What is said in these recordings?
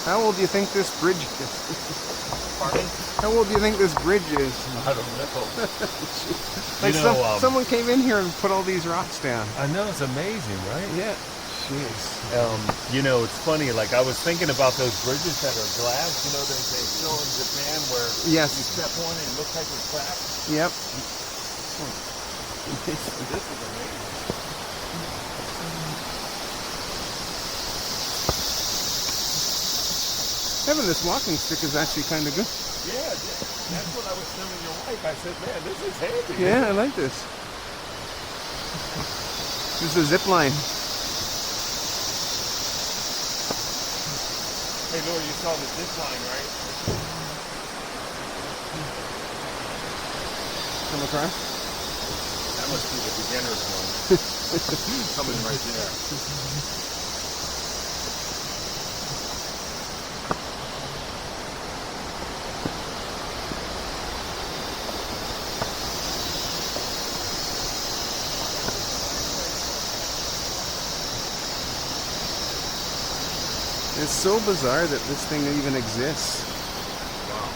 How old do you think this bridge is? Pardon? How old do you think this bridge is? I don't know. Like someone came in here and put all these rocks down. I know, it's amazing, right? Yeah. Jeez. You know, it's funny, like I was thinking about those bridges that are glass, you know, they show in Japan where Yes. you step on it and it looks like it's cracked. Yep. This is amazing. Having this walking stick is actually kind of good. Yeah, that's what I was telling your wife. I said, man, this is handy. Yeah, I like this. This is a zip line. Hey, Laura, you saw the zip line, right? Come across. That must be the beginner's one. Coming right there. It's so bizarre that this thing even exists. Wow.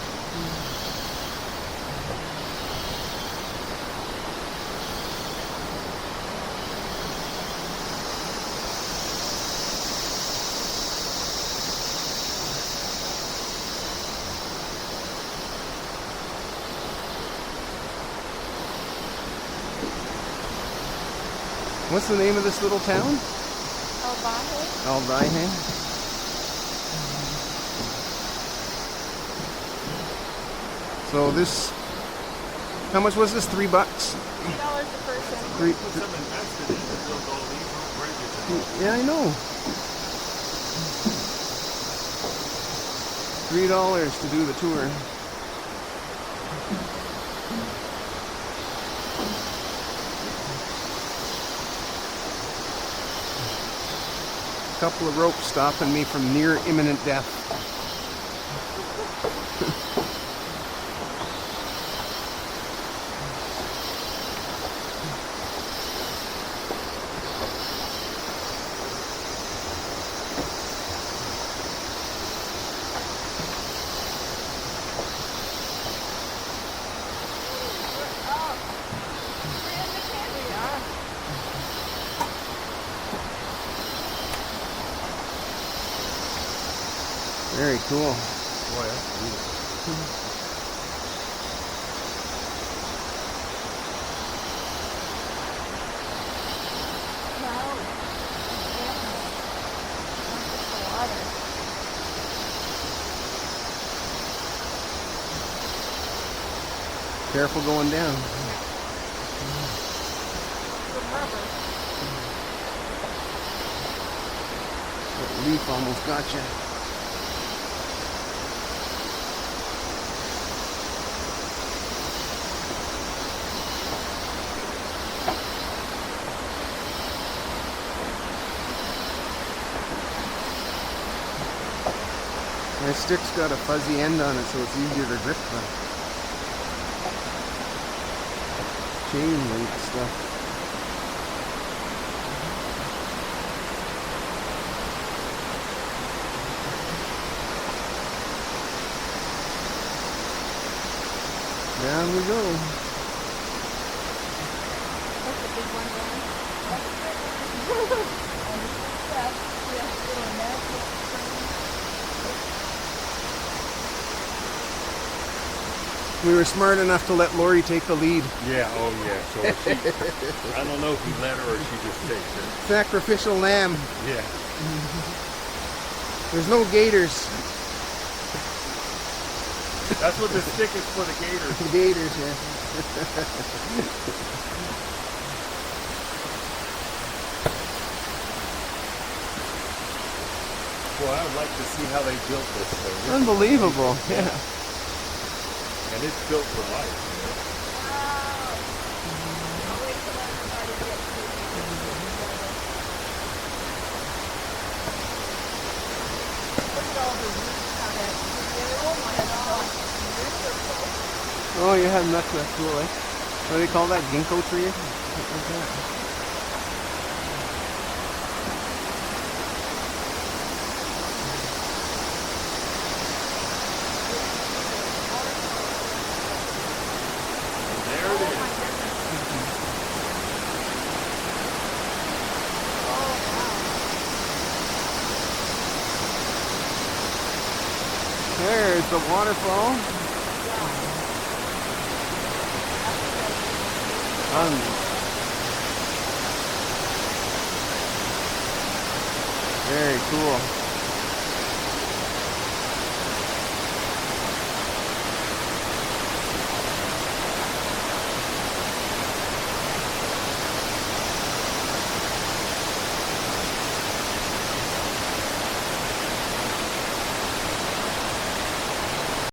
What's the name of this little town? El Valle. So this, how much was this? $3? $3 a person. Three. Put some invested in to build all these little bridges. Yeah, I know. $3 to do the tour. Couple of ropes stopping me from near imminent death. Very cool. Boy, that's beautiful. Careful going down. That leaf almost got you. My stick's got a fuzzy end on it, so it's easier to grip the chain link stuff. Down we go. That's a big one, We were smart enough to let Lori take the lead. Yeah, oh yeah. So she, I don't know if you let her or she just takes it. Sacrificial lamb. Yeah. There's no gators. That's what the stick is for, the gators. The gators, yeah. Well, I would like to see how they built this thing. Unbelievable, yeah. And it's built for life. You know? Oh, you have nuts. That's cool, eh? What do they call that? Ginkgo tree? Something like that. There's the waterfall. Very cool.